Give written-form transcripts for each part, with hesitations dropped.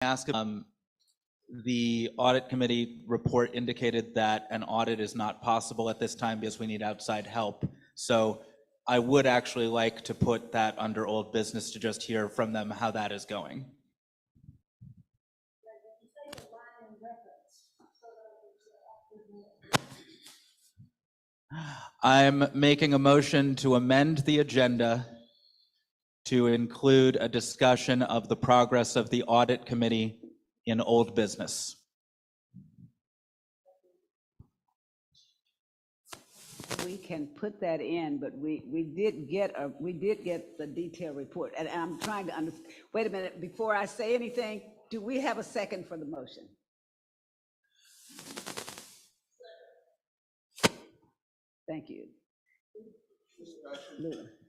ask, the audit committee report indicated that an audit is not possible at this time because we need outside help. So I would actually like to put that under old business to just hear from them how that is going. I'm making a motion to amend the agenda to include a discussion of the progress of the audit committee in old business. We can put that in, but we did get the detailed report, and I'm trying to understand. Wait a minute, before I say anything, do we have a second for the motion? Thank you.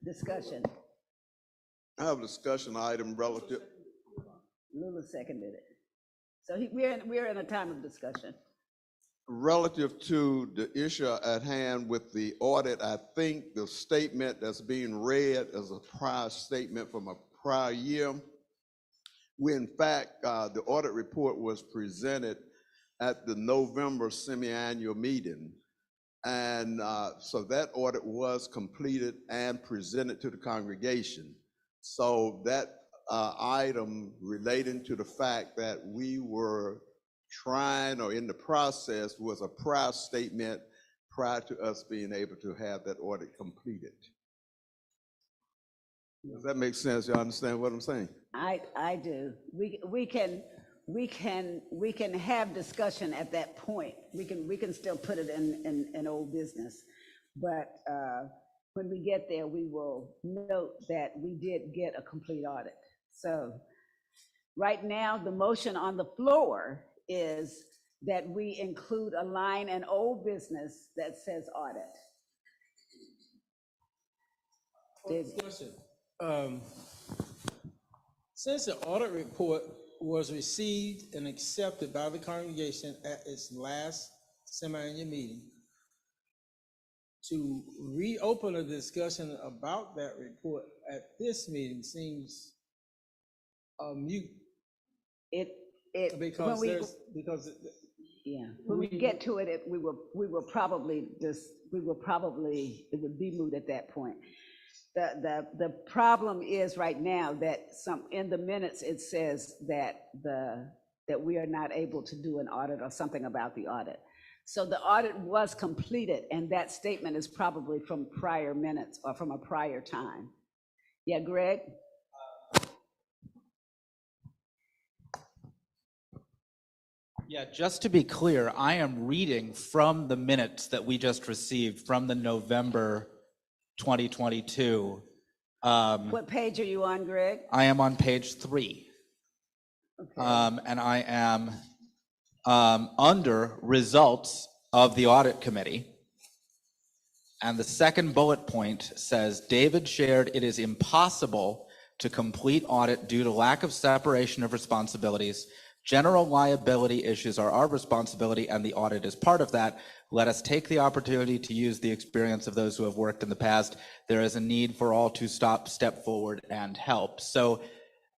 Discussion. I have a discussion item relative. Lula seconded it. So we're in a time of discussion. Relative to the issue at hand with the audit, I think the statement that's being read as a prior statement from a prior year, when in fact the audit report was presented at the November semi-annual meeting. And so that audit was completed and presented to the congregation. So that item relating to the fact that we were trying or in the process was a prior statement prior to us being able to have that audit completed. Does that make sense? You understand what I'm saying? I do. We can have discussion at that point. We can still put it in old business, but when we get there, we will note that we did get a complete audit. So right now, the motion on the floor is that we include a line in old business that says audit. Since the audit report was received and accepted by the congregation at its last semi-annual meeting, to reopen a discussion about that report at this meeting seems mute. Because when we get to it, we will probably it would be moot at that point. The problem is right now that in the minutes it says that we are not able to do an audit or something about the audit. So the audit was completed, and that statement is probably from prior minutes or from a prior time. Yeah, Greg? Yeah, just to be clear, I am reading from the minutes that we just received from the November 2022. What page are you on, Greg? I am on page 3. Okay. And I am under results of the audit committee. And the second bullet point says, David shared it is impossible to complete audit due to lack of separation of responsibilities. General liability issues are our responsibility, and the audit is part of that. Let us take the opportunity to use the experience of those who have worked in the past. There is a need for all to step forward and help. So,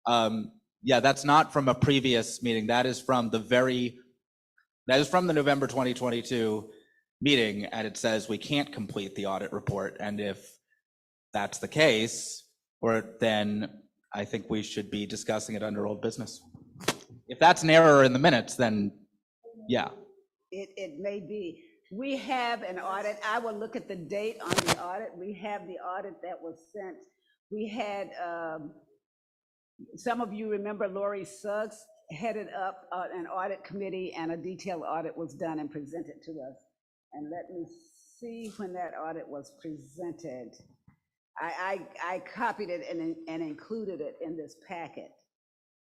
yeah, that's not from a previous meeting. That is from the November 2022 meeting, and it says we can't complete the audit report. And if that's the case, then I think we should be discussing it under old business. If that's an error in the minutes, then yeah. It may be. We have an audit. I will look at the date on the audit. We have the audit that was sent. We had, some of you remember Lori Suggs headed up an audit committee, and a detailed audit was done and presented to us. And let me see when that audit was presented. I copied it and included it in this packet,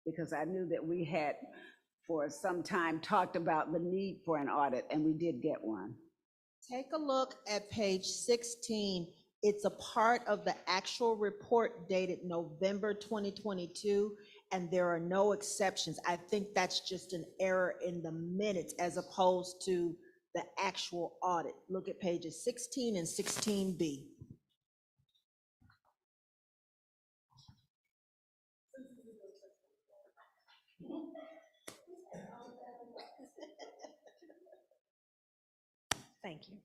because I knew that we had for some time talked about the need for an audit, and we did get one. Take a look at page 16. It's a part of the actual report dated November 2022, and there are no exceptions. I think that's just an error in the minutes as opposed to the actual audit. Look at pages 16 and 16B. Thank you.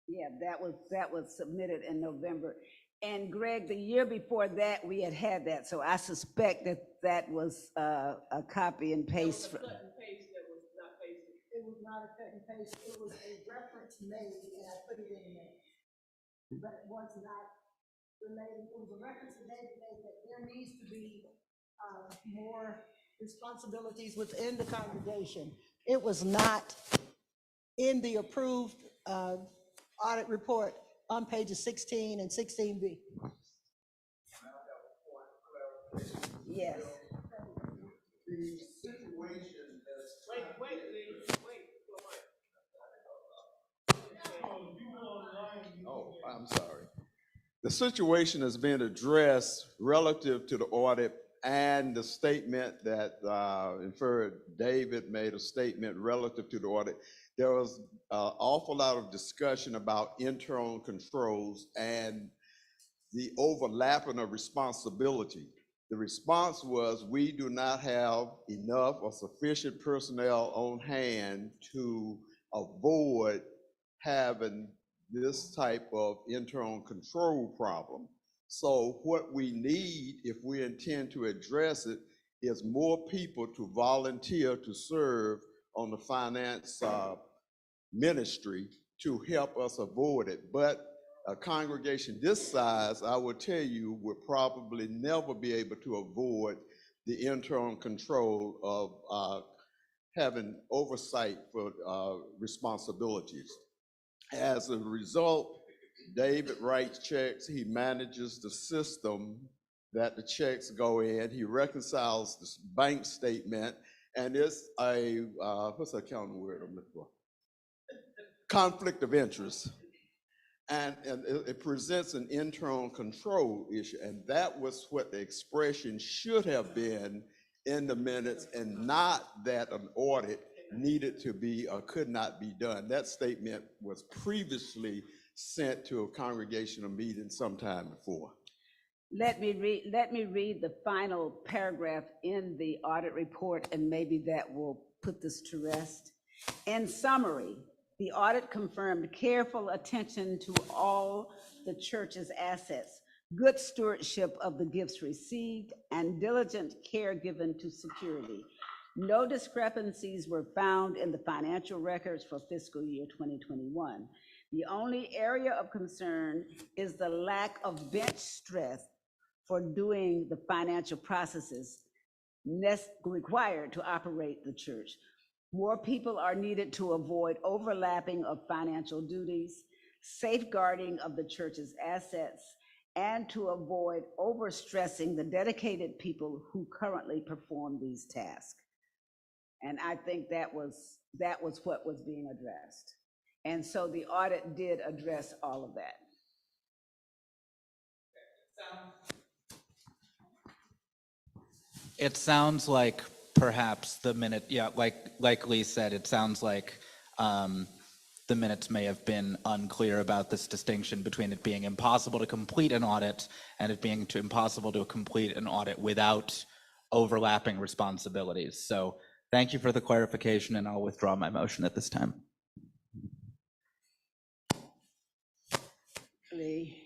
Yeah, that was submitted in November. And Greg, the year before that, we had that, so I suspect that that was a copy and paste. It was not a cut and paste, it was a reference made, and I put it in there. But it was not related, it was a reference made that there needs to be more responsibilities within the congregation. It was not in the approved audit report on pages 16 and 16B. Yes. Oh, I'm sorry. The situation has been addressed relative to the audit and the statement that inferred David made a statement relative to the audit. There was an awful lot of discussion about internal controls and the overlapping of responsibility. The response was, we do not have enough or sufficient personnel on hand to avoid having this type of internal control problem. So what we need, if we intend to address it, is more people to volunteer to serve on the finance ministry to help us avoid it. But a congregation this size, I will tell you, would probably never be able to avoid the internal control of having oversight for responsibilities. As a result, David writes checks, he manages the system that the checks go in, he reconciles this bank statement, and it's a, what's the accounting word I'm looking for? Conflict of interest. And it presents an internal control issue, and that was what the expression should have been in the minutes, and not that an audit needed to be or could not be done. That statement was previously sent to a congregational meeting sometime before. Let me read the final paragraph in the audit report, and maybe that will put this to rest. In summary, the audit confirmed careful attention to all the church's assets, good stewardship of the gifts received, and diligent care given to security. No discrepancies were found in the financial records for fiscal year 2021. The only area of concern is the lack of bench strength for doing the financial processes required to operate the church. More people are needed to avoid overlapping of financial duties, safeguarding of the church's assets, and to avoid overstressing the dedicated people who currently perform these tasks. And I think that was what was being addressed. And so the audit did address all of that. It sounds like perhaps the minute, yeah, like Lee said, it sounds like the minutes may have been unclear about this distinction between it being impossible to complete an audit and it being impossible to complete an audit without overlapping responsibilities. So thank you for the clarification, and I'll withdraw my motion at this time. Lee.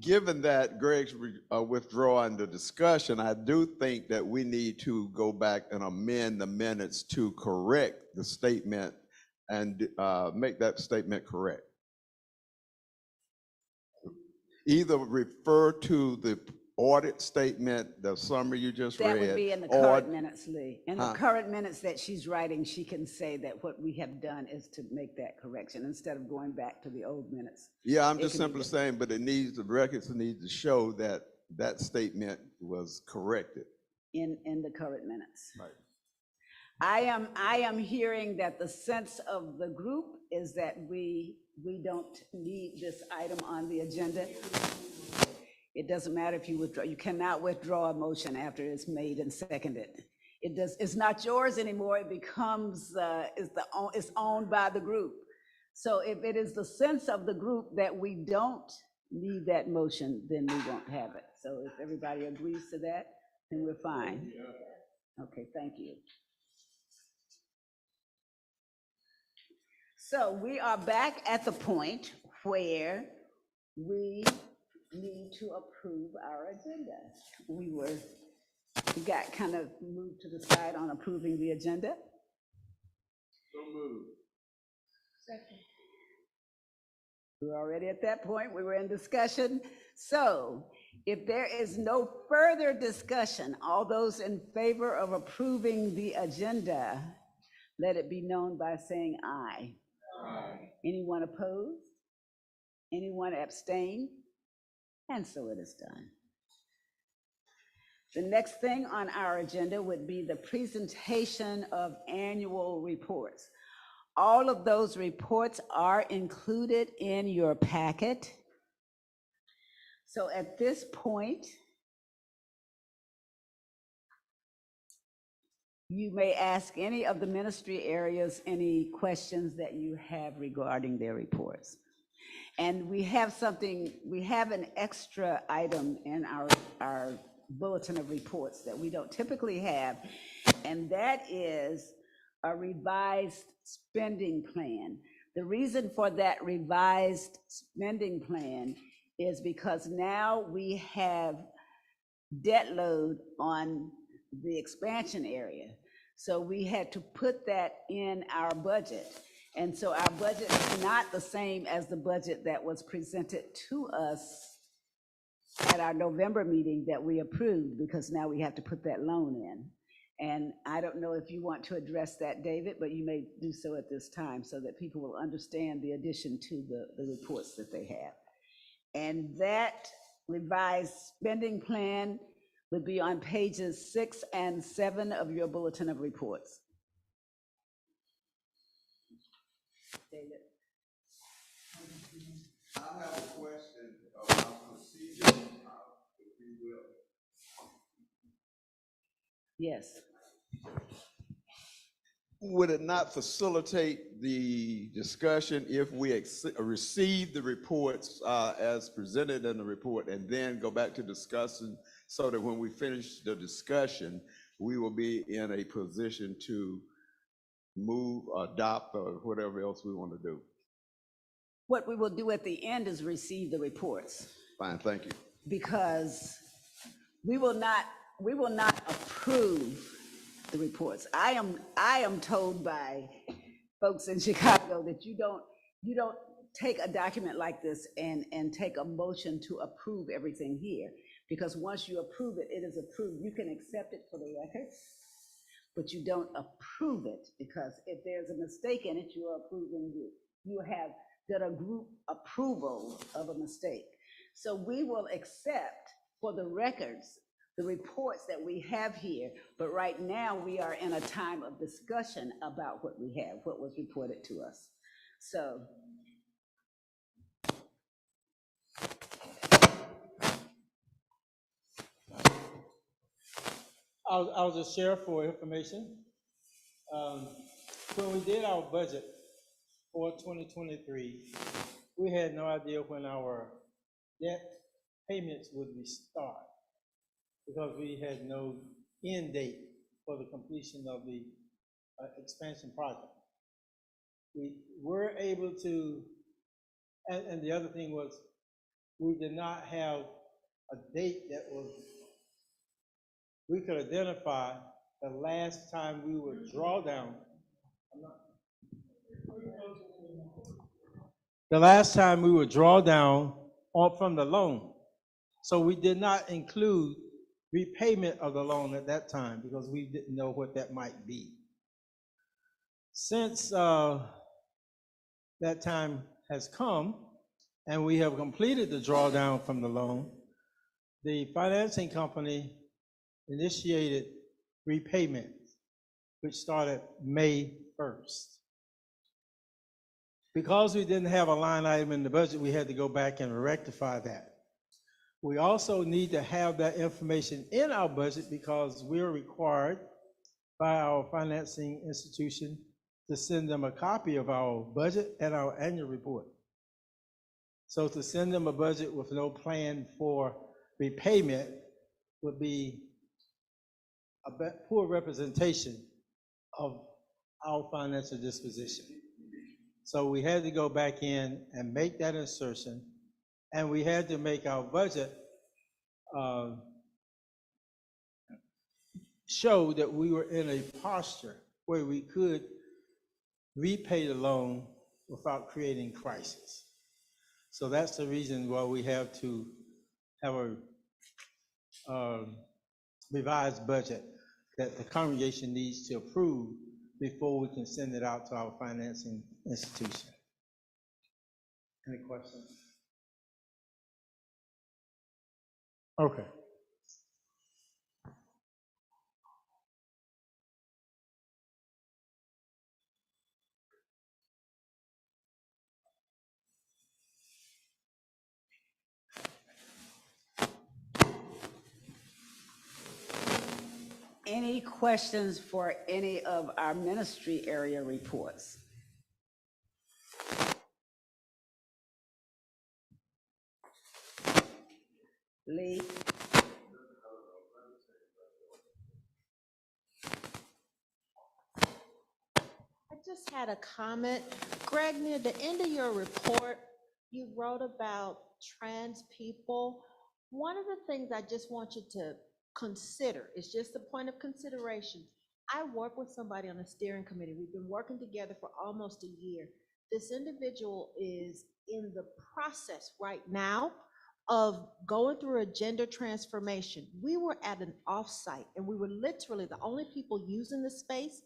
Given that Greg's withdrawing the discussion, I do think that we need to go back and amend the minutes to correct the statement and make that statement correct. Either refer to the audit statement, the summary you just read. That would be in the current minutes, Lee. In the current minutes that she's writing, she can say that what we have done is to make that correction instead of going back to the old minutes. Yeah, I'm just simply saying, but it needs, the records need to show that that statement was corrected. In the current minutes. Right. I am hearing that the sense of the group is that we don't need this item on the agenda. It doesn't matter if you withdraw, you cannot withdraw a motion after it's made and seconded. It's not yours anymore, it becomes, it's owned by the group. So if it is the sense of the group that we don't need that motion, then we won't have it. So if everybody agrees to that, then we're fine. Okay, thank you. So we are back at the point where we need to approve our agenda. We got kind of moved to the side on approving the agenda. So moved. We're already at that point. We were in discussion. So if there is no further discussion, all those in favor of approving the agenda, let it be known by saying aye. Aye. Anyone opposed? Anyone abstain? And so it is done. The next thing on our agenda would be the presentation of annual reports. All of those reports are included in your packet. So at this point, you may ask any of the ministry areas any questions that you have regarding their reports. And we have an extra item in our bulletin of reports that we don't typically have, and that is a revised spending plan. The reason for that revised spending plan is because now we have debt load on the expansion area. So we had to put that in our budget. And so our budget is not the same as the budget that was presented to us at our November meeting that we approved, because now we have to put that loan in. And I don't know if you want to address that, David, but you may do so at this time so that people will understand the addition to the reports that they have. And that revised spending plan would be on pages 6 and 7 of your bulletin of reports. David? I have a question about procedure, if you will. Yes. Would it not facilitate the discussion if we receive the reports as presented in the report and then go back to discussing, so that when we finish the discussion, we will be in a position to move, adopt, or whatever else we want to do? What we will do at the end is receive the reports, Fine, thank you. because we will not approve the reports. I am told by folks in Chicago that you don't take a document like this and take a motion to approve everything here, because once you approve it, it is approved. You can accept it for the record, but you don't approve it, because if there's a mistake in it, you are approving you have done a group approval of a mistake. So we will accept for the records the reports that we have here, but right now we are in a time of discussion about what we have, what was reported to us. So I'll just share for information. When we did our budget for 2023, we had no idea when our debt payments would restart, because we had no end date for the completion of the expansion project. We were able to, and the other thing was, we did not have a date that we could identify the last time we would draw down. The last time we would draw down from the loan. So we did not include repayment of the loan at that time, because we didn't know what that might be. Since that time has come and we have completed the drawdown from the loan, the financing company initiated repayment, which started May 1st. Because we didn't have a line item in the budget, we had to go back and rectify that. We also need to have that information in our budget, because we're required by our financing institution to send them a copy of our budget and our annual report. So to send them a budget with no plan for repayment would be a poor representation of our financial disposition. So we had to go back in and make that insertion, and we had to make our budget show that we were in a posture where we could repay the loan without creating crisis. So that's the reason why we have to have a revised budget that the congregation needs to approve before we can send it out to our financing institution. Any questions? Okay. Any questions for any of our ministry area reports? Lee? I just had a comment. Greg, near the end of your report, you wrote about trans people. One of the things I just want you to consider, is just a point of consideration. I work with somebody on a steering committee. We've been working together for almost a year. This individual is in the process right now of going through a gender transformation. We were at an offsite and we were literally the only people using the space.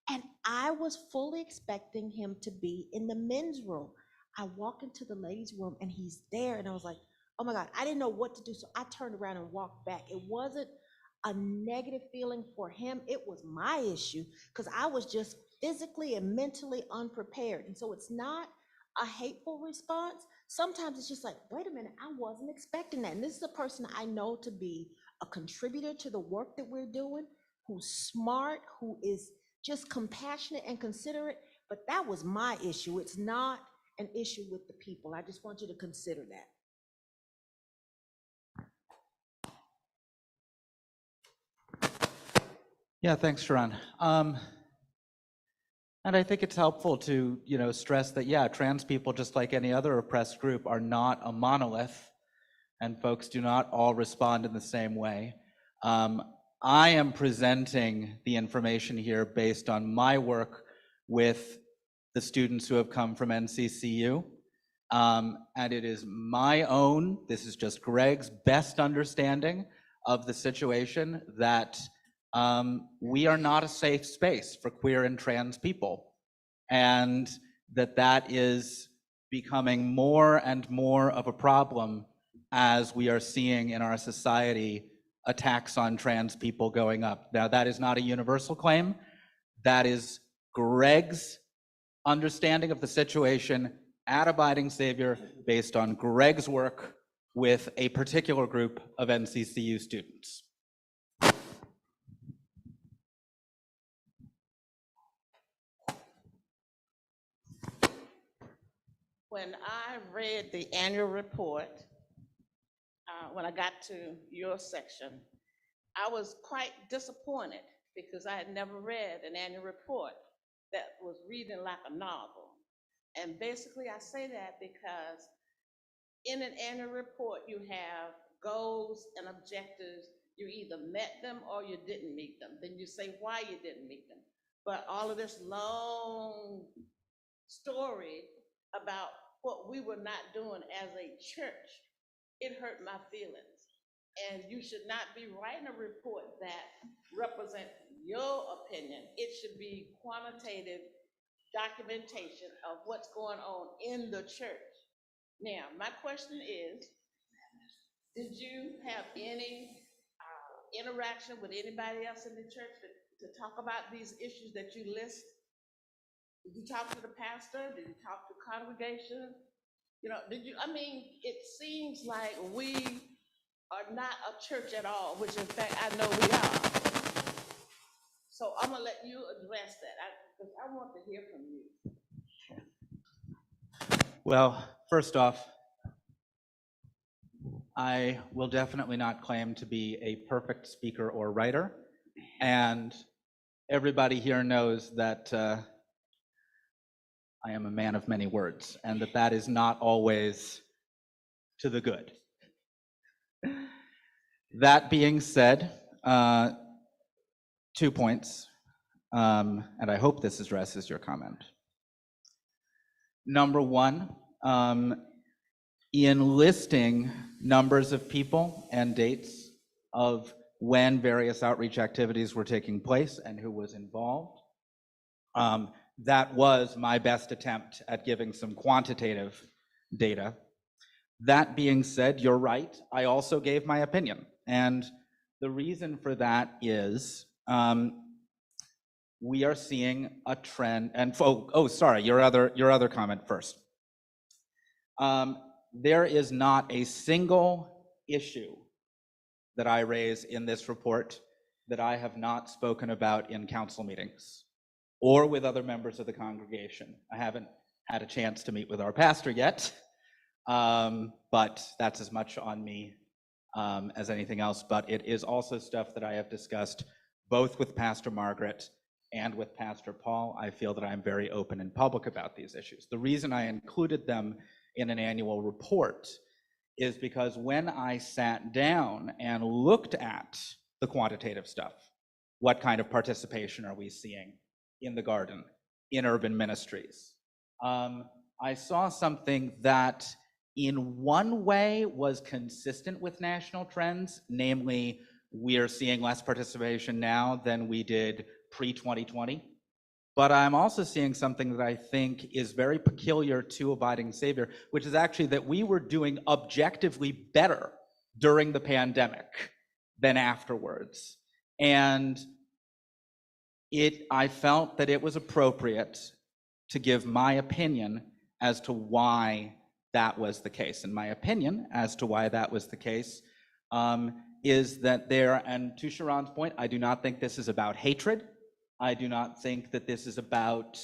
And I was fully expecting him to be in the men's room. I walk into the ladies' room and he's there, and I was like, oh my God, I didn't know what to do. So I turned around and walked back. It wasn't a negative feeling for him. It was my issue because I was just physically and mentally unprepared. And so it's not a hateful response. Sometimes it's just like, wait a minute, I wasn't expecting that. And this is a person I know to be a contributor to the work that we're doing, who's smart, who is just compassionate and considerate. But that was my issue. It's not an issue with the people. I just want you to consider that. Yeah, thanks, Sharon. And I think it's helpful to, stress that, yeah, trans people, just like any other oppressed group, are not a monolith, and folks do not all respond in the same way. I am presenting the information here based on my work with the students who have come from NCCU. And it is my own, this is just Greg's best understanding of the situation, that we are not a safe space for queer and trans people, and that is becoming more and more of a problem as we are seeing in our society attacks on trans people going up. Now, that is not a universal claim. That is Greg's understanding of the situation at Abiding Savior based on Greg's work with a particular group of NCCU students. When I read the annual report, when I got to your section, I was quite disappointed because I had never read an annual report that was reading like a novel. And basically I say that because in an annual report, you have goals and objectives. You either met them or you didn't meet them. Then you say why you didn't meet them. But all of this long story about what we were not doing as a church, it hurt my feelings. And you should not be writing a report that represents your opinion. It should be quantitative documentation of what's going on in the church. Now, my question is, did you have any interaction with anybody else in the church to talk about these issues that you list? Did you talk to the pastor? Did you talk to congregation? It seems like we are not a church at all, which in fact I know we are. So I'm gonna let you address that, because I want to hear from you. Well, first off, I will definitely not claim to be a perfect speaker or writer, and everybody here knows that I am a man of many words, and that is not always to the good. That being said, 2 points, and I hope this addresses your comment. Number one, in listing numbers of people and dates of when various outreach activities were taking place and who was involved, that was my best attempt at giving some quantitative data. That being said, you're right, I also gave my opinion. And the reason for that is we are seeing a trend, and sorry, your other comment first. There is not a single issue that I raise in this report that I have not spoken about in council meetings or with other members of the congregation. I haven't had a chance to meet with our pastor yet, but that's as much on me as anything else. But it is also stuff that I have discussed both with Pastor Margaret and with Pastor Paul. I feel that I'm very open and public about these issues. The reason I included them in an annual report is because when I sat down and looked at the quantitative stuff, what kind of participation are we seeing in the garden, in urban ministries? I saw something that in one way was consistent with national trends, namely, we're seeing less participation now than we did pre-2020. But I'm also seeing something that I think is very peculiar to Abiding Savior, which is actually that we were doing objectively better during the pandemic than afterwards. And I felt that it was appropriate to give my opinion as to why that was the case. And my opinion as to why that was the case is that and to Sharon's point, I do not think this is about hatred. I do not think that this is about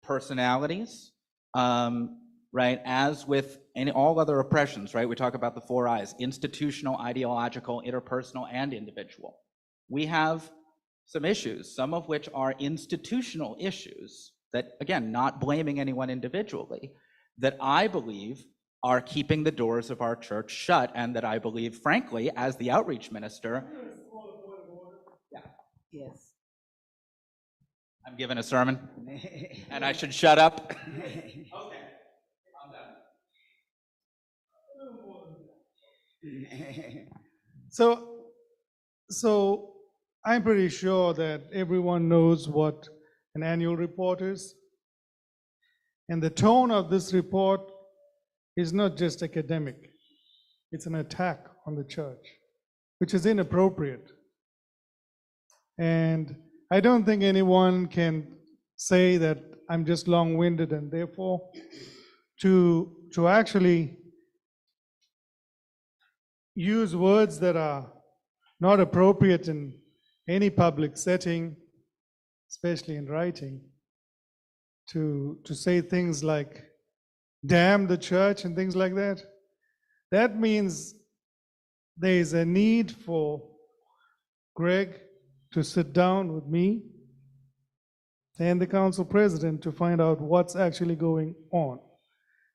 personalities, right? As with all other oppressions, right? We talk about the 4 I's: institutional, ideological, interpersonal, and individual. We have some issues, some of which are institutional issues that, again, not blaming anyone individually, that I believe are keeping the doors of our church shut, and that I believe, frankly, as the outreach minister. Yeah. Yes. I'm giving a sermon, and I should shut up. Okay, I'm done. So I'm pretty sure that everyone knows what an annual report is. And the tone of this report is not just academic. It's an attack on the church, which is inappropriate. And I don't think anyone can say that I'm just long-winded, and therefore to actually use words that are not appropriate in any public setting, especially in writing, to say things like damn the church and things like that, that means there is a need for Greg to sit down with me and the council president to find out what's actually going on.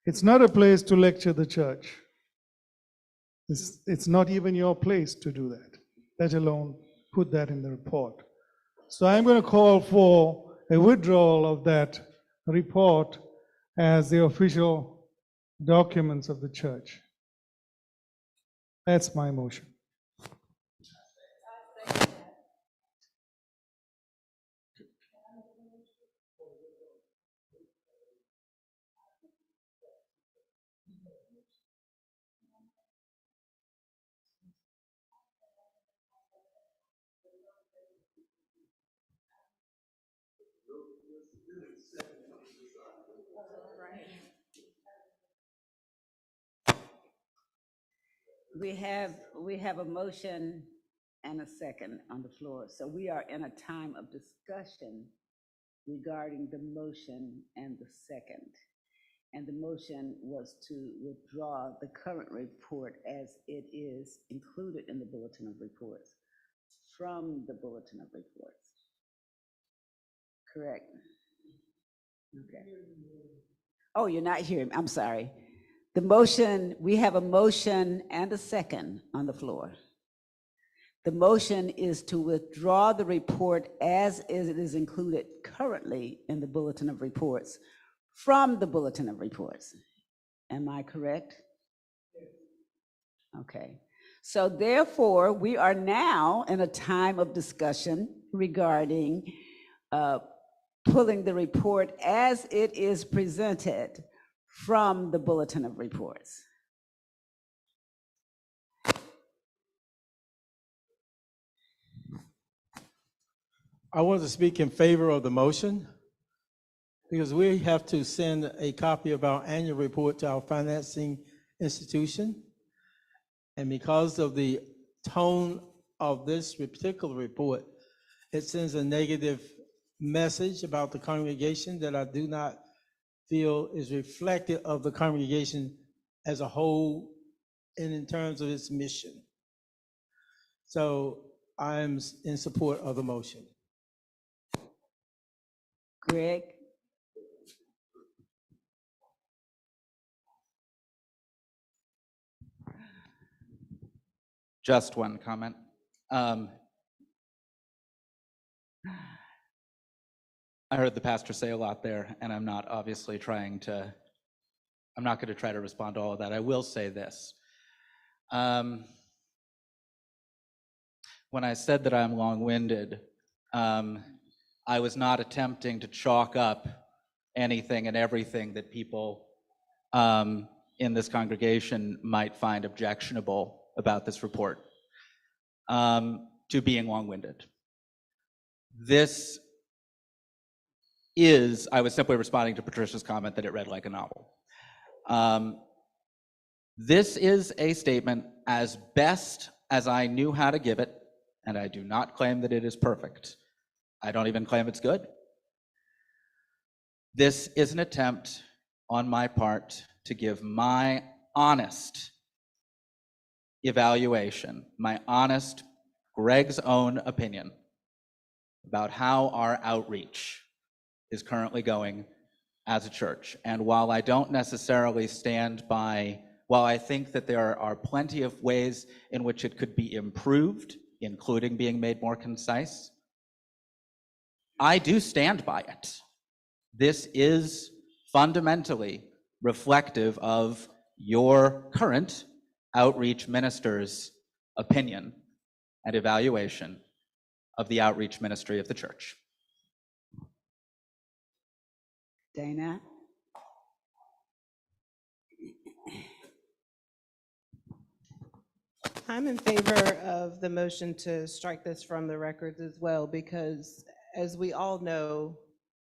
It's not a place to lecture the church. It's not even your place to do that, let alone put that in the report. So I'm going to call for a withdrawal of that report as the official documents of the church. That's my motion. We have a motion and a second on the floor. So we are in a time of discussion regarding the motion and the second. And the motion was to withdraw the current report as it is included in the Bulletin of Reports from the Bulletin of Reports. Correct. Okay. Oh, you're not hearing, me. I'm sorry. The motion, we have a motion and a second on the floor. The motion is to withdraw the report as it is included currently in the Bulletin of Reports from the Bulletin of Reports. Am I correct? Okay. So therefore, we are now in a time of discussion regarding pulling the report as it is presented from the Bulletin of Reports. I want to speak in favor of the motion because we have to send a copy of our annual report to our financing institution. And because of the tone of this particular report, it sends a negative message about the congregation that I do not feel is reflective of the congregation as a whole and in terms of its mission. So I'm in support of the motion. Greg? Just one comment. I heard the pastor say a lot there, and I'm not obviously I'm not going to try to respond to all of that. I will say this. When I said that I'm long-winded, I was not attempting to chalk up anything and everything that people in this congregation might find objectionable about this report to being long-winded. I was simply responding to Patricia's comment that it read like a novel. This is a statement as best as I knew how to give it, and I do not claim that it is perfect. I don't even claim it's good. This is an attempt on my part to give my honest evaluation, my honest, Greg's own opinion about how our outreach is currently going as a church. And while I don't necessarily while I think that there are plenty of ways in which it could be improved, including being made more concise, I do stand by it. This is fundamentally reflective of your current outreach minister's opinion and evaluation of the outreach ministry of the church. Dana? I'm in favor of the motion to strike this from the records as well, because as we all know,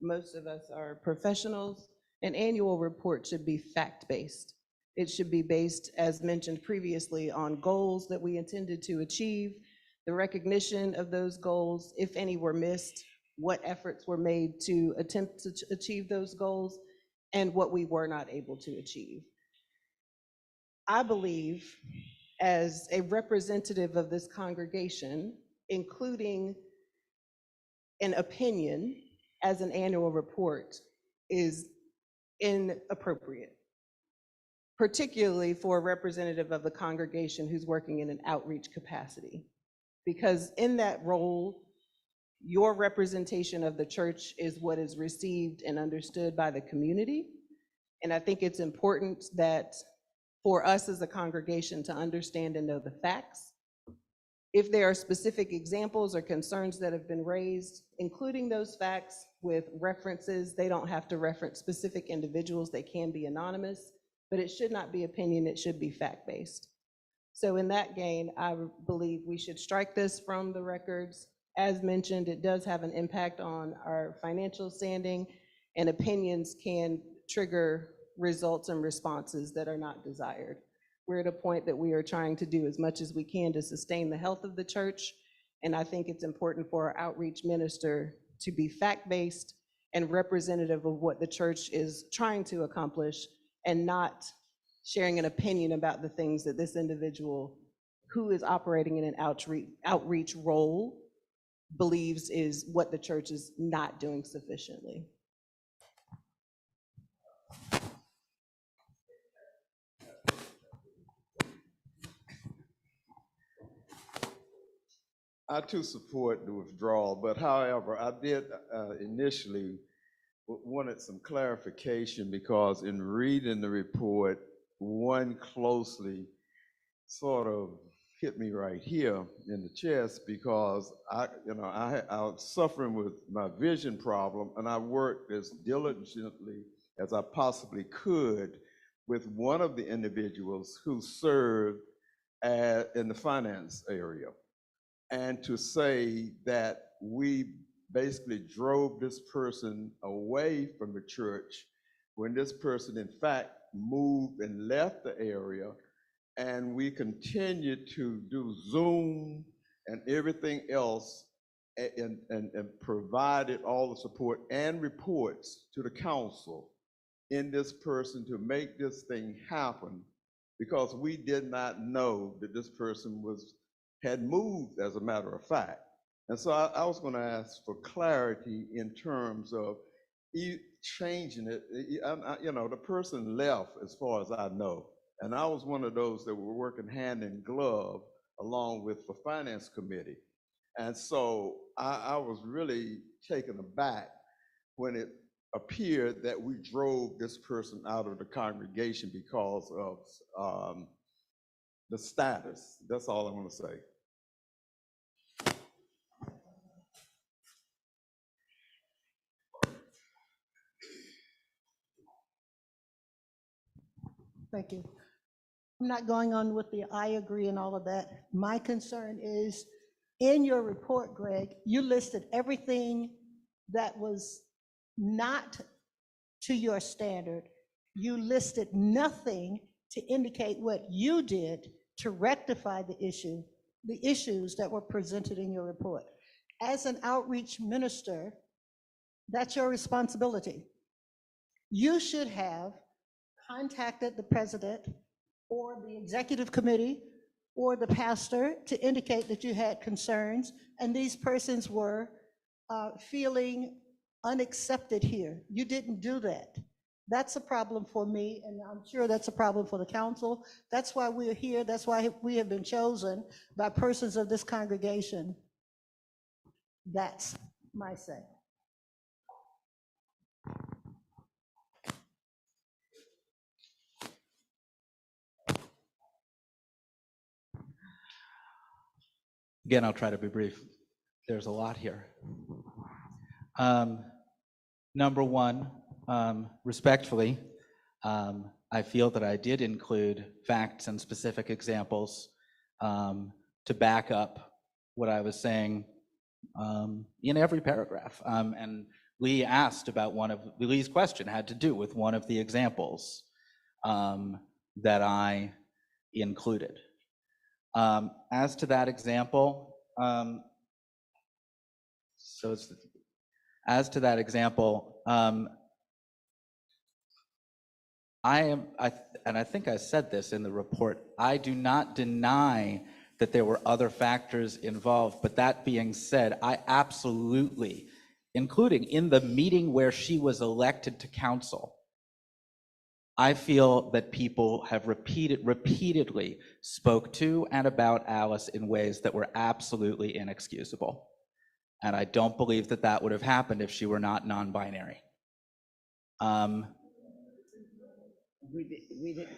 most of us are professionals. An annual report should be fact-based. It should be based, as mentioned previously, on goals that we intended to achieve, the recognition of those goals, if any were missed, what efforts were made to attempt to achieve those goals, and what we were not able to achieve. I believe, as a representative of this congregation, including an opinion as an annual report is inappropriate, particularly for a representative of the congregation who's working in an outreach capacity. Because in that role, your representation of the church is what is received and understood by the community. And I think it's important that for us as a congregation to understand and know the facts. If there are specific examples or concerns that have been raised, including those facts with references, they don't have to reference specific individuals, they can be anonymous, but it should not be opinion, it should be fact-based. So in that vein, I believe we should strike this from the records. As mentioned, it does have an impact on our financial standing, and opinions can trigger results and responses that are not desired. We're at a point that we are trying to do as much as we can to sustain the health of the church, and I think it's important for our outreach minister to be fact-based and representative of what the church is trying to accomplish, and not sharing an opinion about the things that this individual who is operating in an outreach role believes is what the church is not doing sufficiently. I too support the withdrawal, but however, I did initially wanted some clarification because in reading the report, one closely sort of hit me right here in the chest because I was suffering with my vision problem and I worked as diligently as I possibly could with one of the individuals who served in the finance area. And to say that we basically drove this person away from the church when this person in fact moved and left the area, and we continued to do Zoom and everything else and provided all the support and reports to the council in this person to make this thing happen because we did not know that this person had moved, as a matter of fact. And so I was going to ask for clarity in terms of changing it. The person left, as far as I know, and I was one of those that were working hand in glove along with the finance committee. And so I was really taken aback when it appeared that we drove this person out of the congregation because of the status. That's all I want to say. Thank you. I'm not going on with the I agree and all of that. My concern is, in your report, Greg, you listed everything that was not to your standard. You listed nothing to indicate what you did to rectify the issues that were presented in your report. As an outreach minister, that's your responsibility. You should have contacted the president or the executive committee or the pastor to indicate that you had concerns and these persons were feeling unaccepted here. You didn't do that. That's a problem for me, and I'm sure that's a problem for the council. That's why we're here. That's why we have been chosen by persons of this congregation. That's my say. Again, I'll try to be brief. There's a lot here. Number one, respectfully, I feel that I did include facts and specific examples to back up what I was saying in every paragraph. And Lee asked about Lee's question had to do with one of the examples that I included. As to that example, I think I said this in the report, I do not deny that there were other factors involved, but that being said, I absolutely, including in the meeting where she was elected to council, I feel that people have repeatedly spoke to and about Alice in ways that were absolutely inexcusable. And I don't believe that that would have happened if she were not non-binary. We did,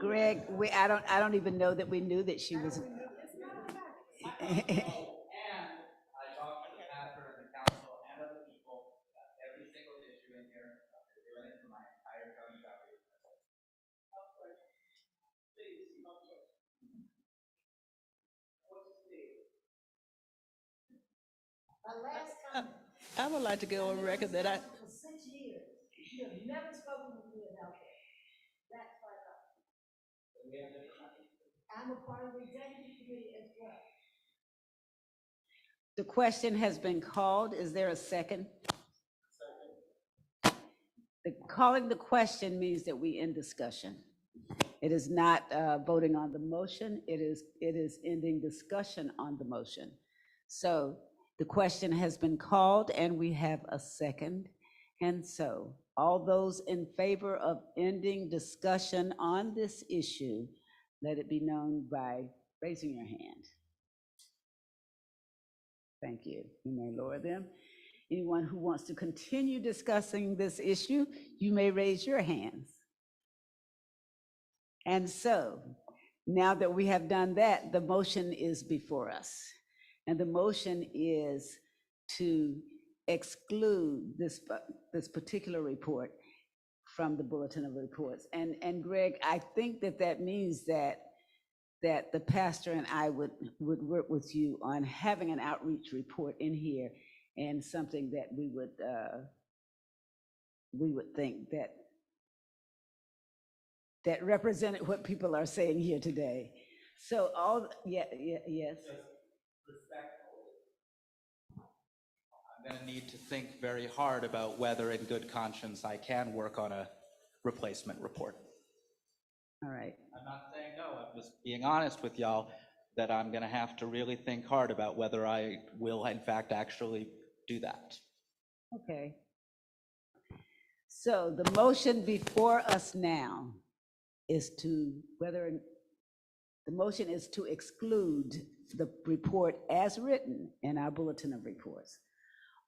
Greg, I don't even know that we knew that she was. And I talked to the pastor and the council and other people about every single issue in here. I've been doing it for my entire term. I would like to go on record that I, For 6 years, you have never spoken with me about that. That's my problem. I'm a part of the executive committee as well. The question has been called. Is there a second? Calling the question means that we end discussion. It is not voting on the motion. It is ending discussion on the motion. So the question has been called and we have a second. And so all those in favor of ending discussion on this issue, let it be known by raising your hand. Thank you. You may lower them. Anyone who wants to continue discussing this issue, you may raise your hands. And so, now that we have done that, the motion is before us. And the motion is to exclude this particular report from the Bulletin of Reports. And Greg, I think that means that the pastor and I would work with you on having an outreach report in here, and something that we would think that represented what people are saying here today. So yes. I'm going to need to think very hard about whether in good conscience I can work on a replacement report. All right. I'm not saying no, I'm just being honest with y'all that I'm going to have to really think hard about whether I will in fact actually do that. Okay. So the motion before us now is to the motion is to exclude the report as written in our Bulletin of Reports.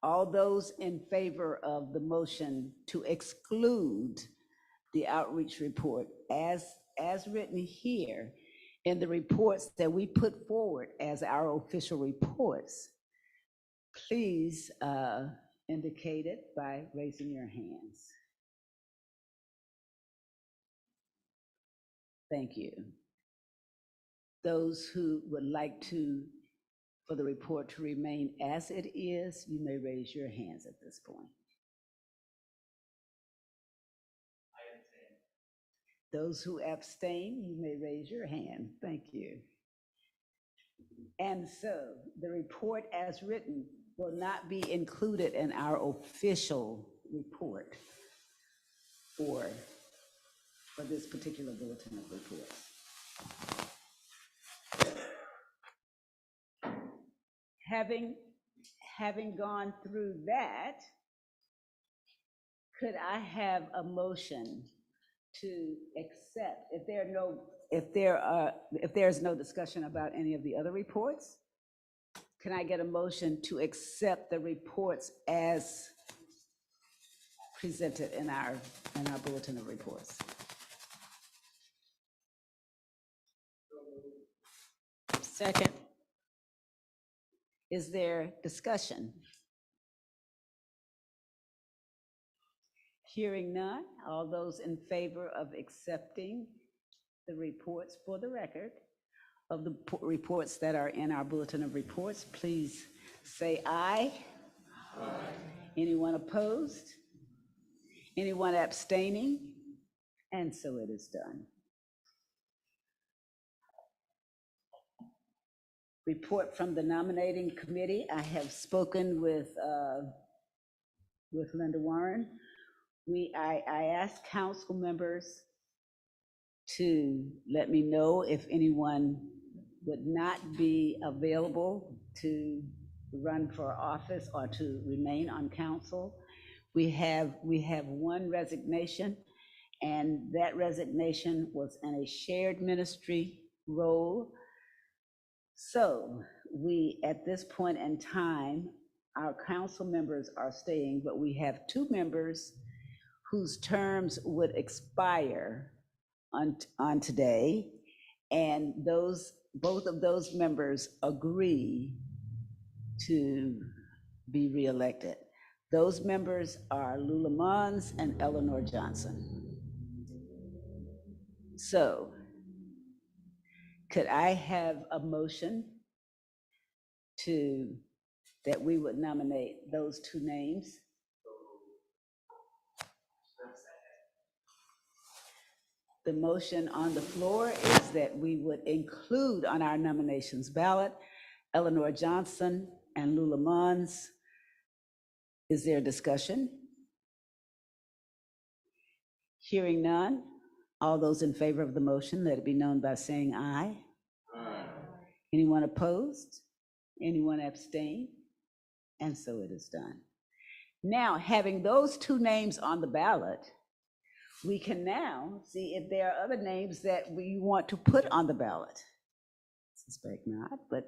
All those in favor of the motion to exclude the outreach report as written here in the reports that we put forward as our official reports, please indicate it by raising your hands. Thank you. Those who would like for the report to remain as it is, you may raise your hands at this point. Those who abstain, you may raise your hand. Thank you. And so the report as written will not be included in our official report for this particular Bulletin of Reports. Having gone through that, could I have a motion to accept, if there's no discussion about any of the other reports, can I get a motion to accept the reports as presented in our Bulletin of Reports? Second. Is there discussion? Hearing none, all those in favor of accepting the reports for the record of the reports that are in our Bulletin of Reports, please say aye. Aye. Anyone opposed? Anyone abstaining? And so it is done. Report from the nominating committee. I have spoken with Linda Warren. I asked council members to let me know if anyone would not be available to run for office or to remain on council. We have one resignation, and that resignation was in a shared ministry role. So at this point in time, our council members are staying, but we have two members whose terms would expire on today, and both of those members agree to be reelected. Those members are Lula Mons and Eleanor Johnson. So, could I have a motion that we would nominate those two names? The motion on the floor is that we would include on our nominations ballot Eleanor Johnson and Lula Mons. Is there discussion? Hearing none, all those in favor of the motion, let it be known by saying aye. Aye. Anyone opposed? Anyone abstain? And so it is done. Now, having those two names on the ballot, we can now see if there are other names that we want to put on the ballot. I suspect not, but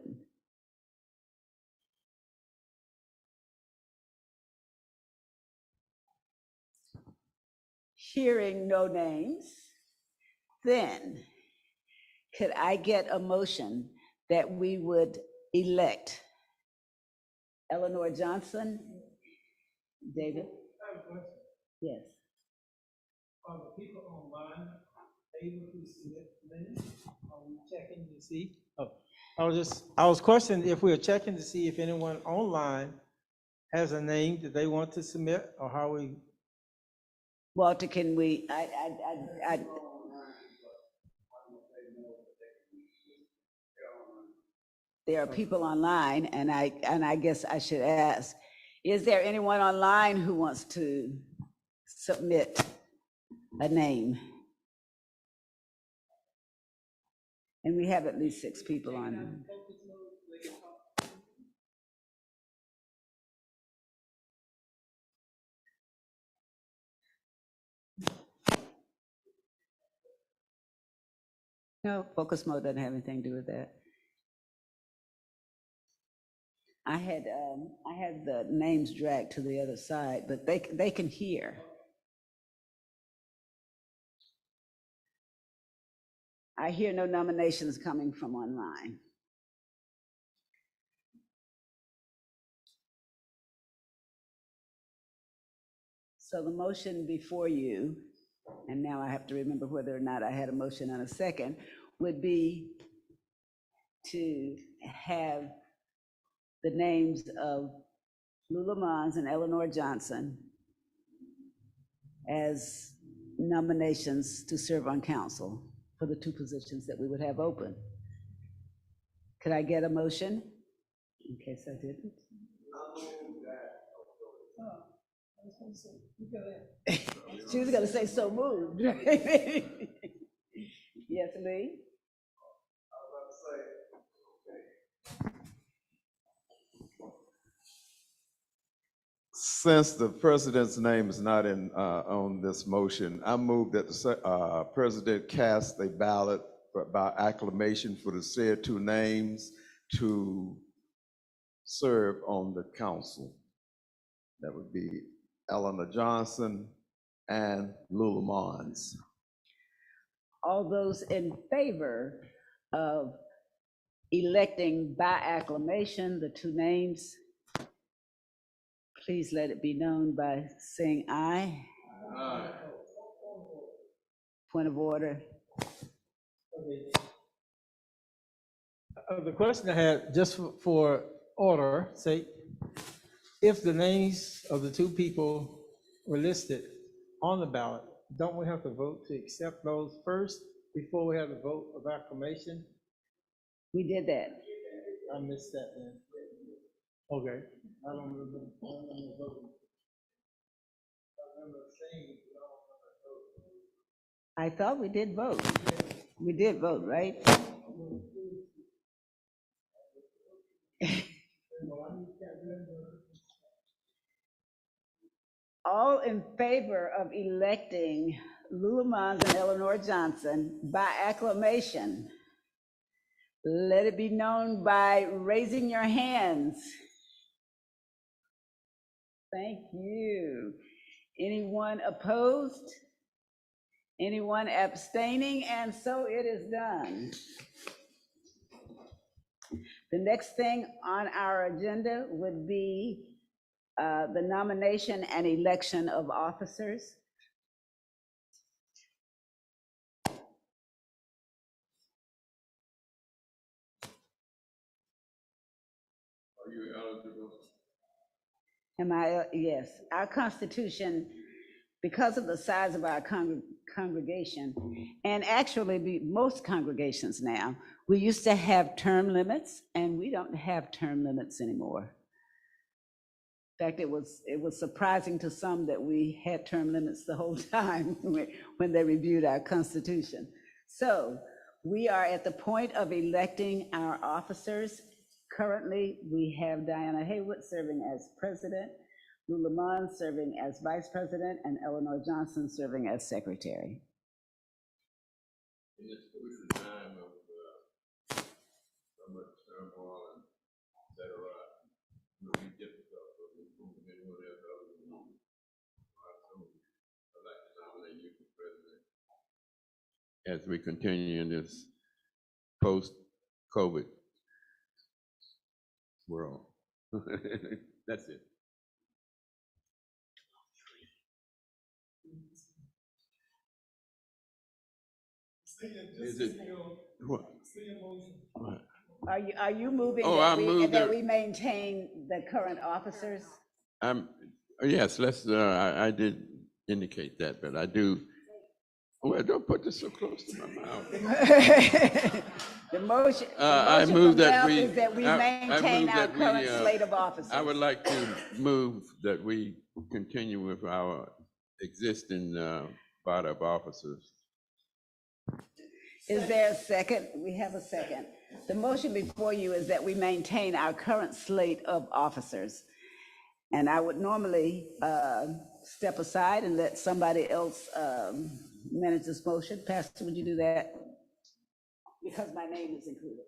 Hearing no names, then could I get a motion that we would elect Eleanor Johnson? David? Yes. Are the people online able to submit names? Are we checking to see? Oh, I was questioning if we are checking to see if anyone online has a name that they want to submit, or how we, Walter, can we, there are people online, and I guess I should ask, is there anyone online who wants to submit a name? And we have at least 6 people on. No, focus mode doesn't have anything to do with that. I had the names dragged to the other side, but they can hear. I hear no nominations coming from online. So the motion before you, and now I have to remember whether or not I had a motion and a second, would be to have the names of Lula Mons and Eleanor Johnson as nominations to serve on council for the 2 positions that we would have open. Could I get a motion? In case I didn't. She was gonna say so moved. Yes, Lee? Since the president's name is not on this motion, I move that the president cast a ballot by acclamation for the said 2 names to serve on the council. That would be Eleanor Johnson and Lula Mons. All those in favor of electing by acclamation the 2 names, please let it be known by saying aye. Aye. Point of order. the question I had, just for order sake, if the names of the 2 people were listed on the ballot, don't we have to vote to accept those first before we have the vote of acclamation? We did that. I missed that then. Okay. I don't remember voting. I remember saying, I thought we did vote. We did vote, right? All in favor of electing Lula Mons and Eleanor Johnson by acclamation, let it be known by raising your hands. Thank you. Anyone opposed? Anyone abstaining? And so it is done. The next thing on our agenda would be the nomination and election of officers. Are you eligible? Am I? Yes. Our Constitution, because of the size of our congregation, and actually most congregations now, we used to have term limits, and we don't have term limits anymore. In fact, it was surprising to some that we had term limits the whole time when they reviewed our Constitution. So we are at the point of electing our officers. Currently, we have Diana Haywood serving as president, Lula Mons serving as vice president, and Eleanor Johnson serving as secretary. In this crucial time of so much turmoil and et cetera, it will be difficult for me to move anyone else other than me. So I'd like to nominate you as we continue in this post-COVID world. That's it. Is it? What? What? Are you moving Oh, that I moved that it. we maintain the current officers? Yes, I did indicate that, but I do, well, don't put this so close to my mouth. The motion I from move that Ralph we. is that we I maintain move our that we, current slate of officers. I would like to move that we continue with our existing body of officers. Is there a second? We have a second. The motion before you is that we maintain our current slate of officers. And I would normally step aside and let somebody else manage this motion. Pastor, would you do that? Because my name is included.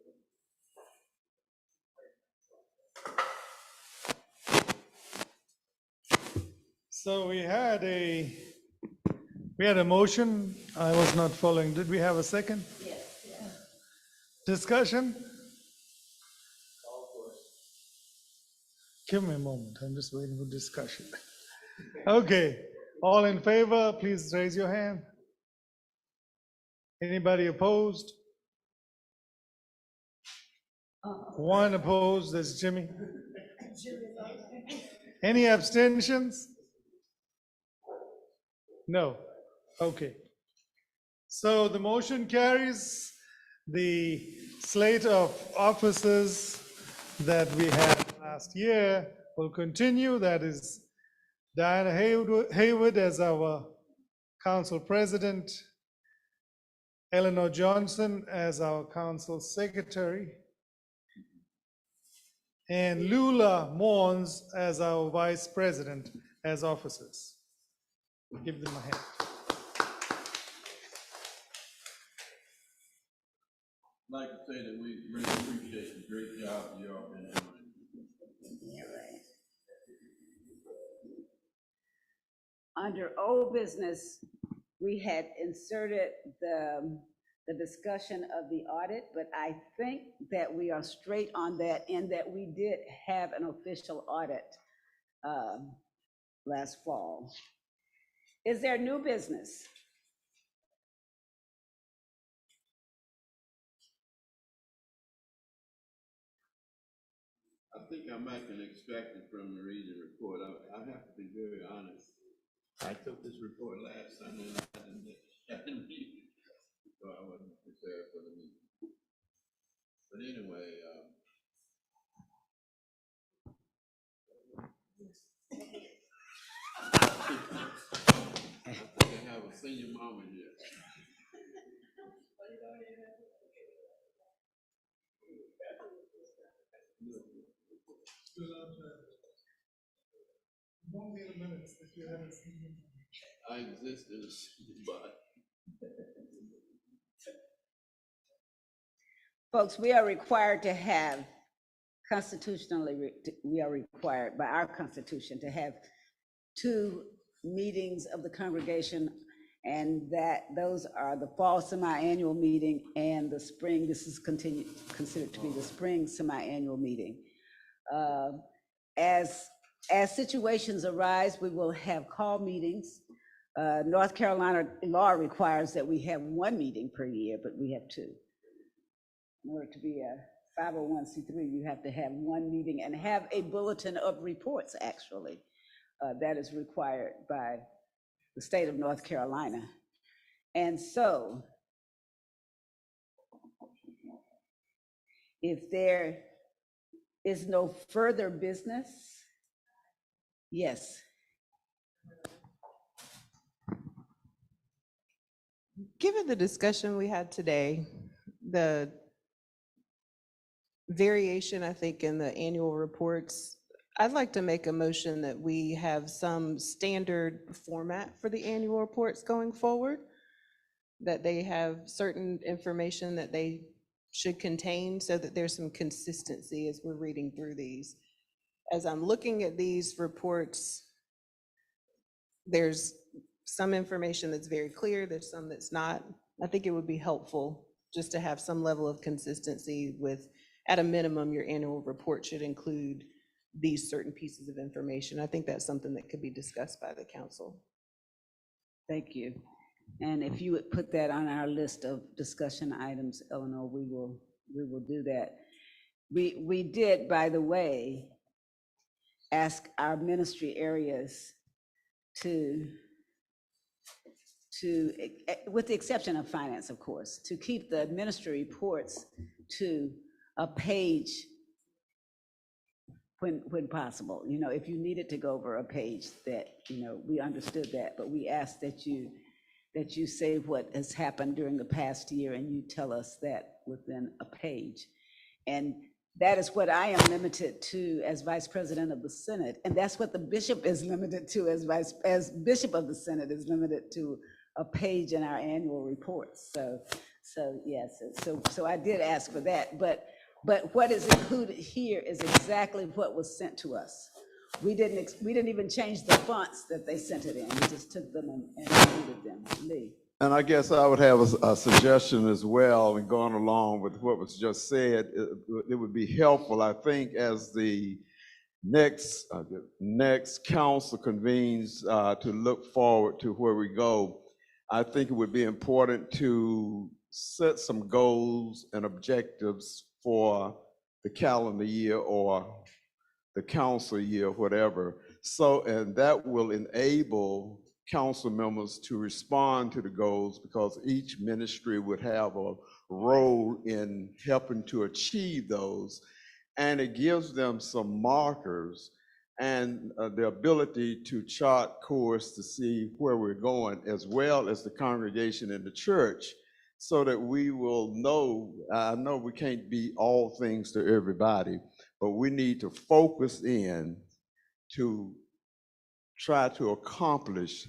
So we had a motion. I was not following. Did we have a second? Yes. Discussion? Give me a moment. I'm just waiting for discussion. Okay. All in favor, please raise your hand. Anybody opposed? One opposed, that's Jimmy. Any abstentions? No. Okay. So the motion carries. The slate of officers that we had last year will continue. That is Diana Haywood as our council president, Eleanor Johnson as our council secretary, and Lula Mons as our vice president as officers. Give them a hand. I'd like to say that we really appreciate the great job you all been doing. Under old business, we had inserted the discussion of the audit, but I think that we are straight on that in that we did have an official audit last fall. Is there new business? I think I might can expect it from the reading report. I have to be very honest. I took this report last time and I didn't read it, so I wasn't prepared for the meeting. But anyway, I think I have a senior moment here. I exist in a senior body. Folks, we are required to have, constitutionally, we are required by our Constitution to have 2 meetings of the congregation, and that those are the fall semi-annual meeting and the spring, this is considered to be the spring semi-annual meeting. As situations arise, we will have call meetings. North Carolina law requires that we have 1 meeting per year, but we have 2. In order to be a 501c3, you have to have 1 meeting and have a bulletin of reports, actually. That is required by the state of North Carolina. And so, if there is no further business, yes. Given the discussion we had today, the variation, I think, in the annual reports, I'd like to make a motion that we have some standard format for the annual reports going forward, that they have certain information that they should contain so that there's some consistency as we're reading through these. As I'm looking at these reports, there's some information that's very clear, there's some that's not. I think it would be helpful just to have some level of consistency with, at a minimum, your annual report should include these certain pieces of information. I think that's something that could be discussed by the council. Thank you. And if you would put that on our list of discussion items, Eleanor, we will do that. We did, by the way, ask our ministry areas to, with the exception of finance, of course, to keep the ministry reports to a page when possible. You know, if you needed to go over a page, that, you know, we understood that, but we asked that you say what has happened during the past year and you tell us that within a page. And that is what I am limited to as Vice President of the Senate. And that's what the bishop is limited to as Bishop of the Senate is limited to a page in our annual reports. So yes, so I did ask for that, but what is included here is exactly what was sent to us. We didn't even change the fonts that they sent it in. We just took them and included them. Lee. And I guess I would have a suggestion as well, and going along with what was just said, it would be helpful, I think, as the next council convenes to look forward to where we go. I think it would be important to set some goals and objectives for the calendar year or the council year, whatever. So, and that will enable council members to respond to the goals, because each ministry would have a role in helping to achieve those. And it gives them some markers and the ability to chart course to see where we're going, as well as the congregation in the church, so that we will know. I know we can't be all things to everybody, but we need to focus in to try to accomplish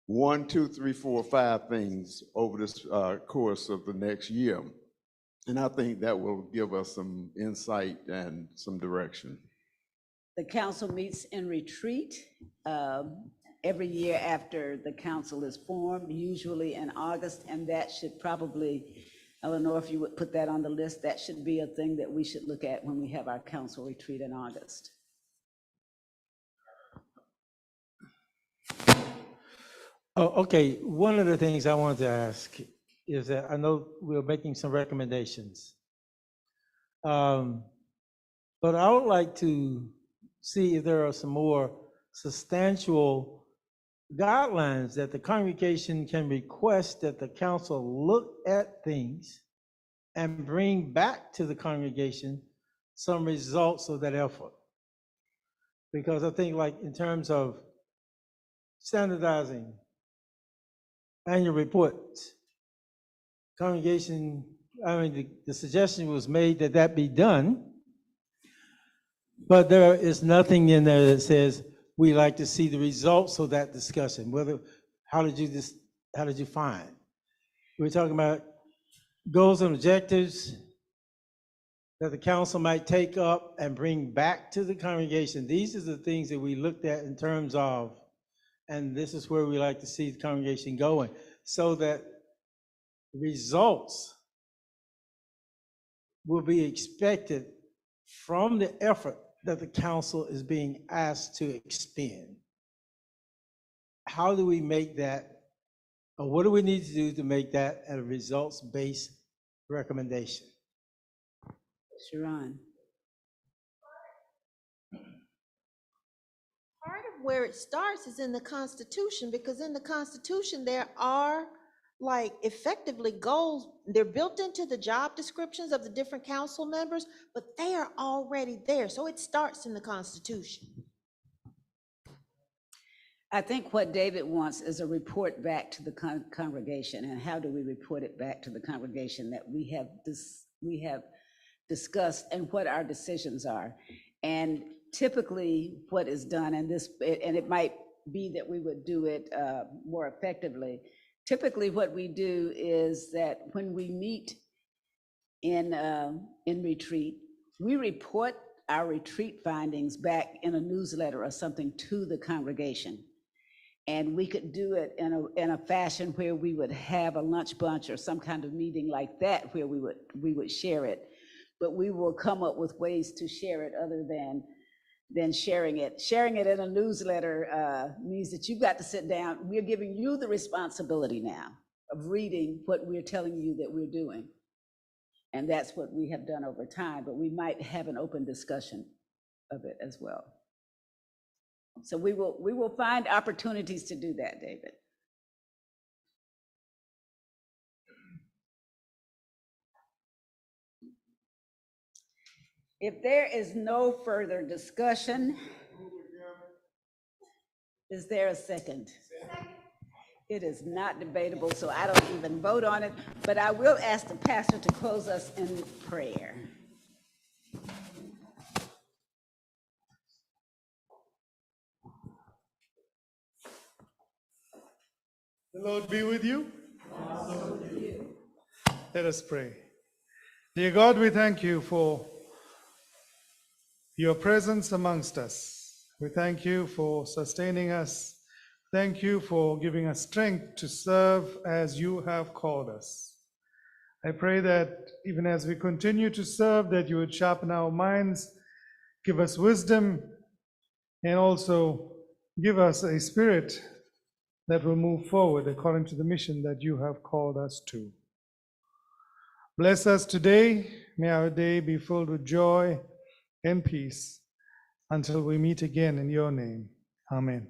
1, 2, 3, 4, 5 things over this course of the next year. And I think that will give us some insight and some direction. The council meets in retreat every year after the council is formed, usually in August, and that should probably, Eleanor, if you would put that on the list, that should be a thing that we should look at when we have our council retreat in August. Oh, okay, one of the things I wanted to ask is that I know we're making some recommendations. But I would like to see if there are some more substantial guidelines that the congregation can request that the council look at things and bring back to the congregation some results of that effort. Because I think, like, in terms of standardizing annual reports, congregation, the suggestion was made that that be done, but there is nothing in there that says we like to see the results of that discussion. How did you find? We're talking about goals and objectives that the council might take up and bring back to the congregation. These are the things that we looked at in terms of, and this is where we like to see the congregation going, so that results will be expected from the effort that the council is being asked to expend. How do we make that, or what do we need to do to make that a results-based recommendation? Sharon. Part of where it starts is in the Constitution, because in the Constitution, there are like effectively goals. They're built into the job descriptions of the different council members, but they are already there. So it starts in the Constitution. I think what David wants is a report back to the congregation. And how do we report it back to the congregation that we have discussed and what our decisions are? And typically what is done, and it might be that we would do it more effectively. Typically what we do is that when we meet in retreat, we report our retreat findings back in a newsletter or something to the congregation. And we could do it in a fashion where we would have a lunch bunch or some kind of meeting like that where we would share it. But we will come up with ways to share it other than sharing it. Sharing it in a newsletter means that you've got to sit down. We're giving you the responsibility now of reading what we're telling you that we're doing. And that's what we have done over time, but we might have an open discussion of it as well. So we will find opportunities to do that, David. If there is no further discussion, is there a second? It is not debatable, so I don't even vote on it, but I will ask the pastor to close us in prayer. The Lord be with you. Let us pray. Dear God, we thank you for your presence amongst us. We thank you for sustaining us. Thank you for giving us strength to serve as you have called us. I pray that even as we continue to serve, that you would sharpen our minds, give us wisdom, and also give us a spirit that will move forward according to the mission that you have called us to. Bless us today. May our day be filled with joy and peace until we meet again in your name. Amen.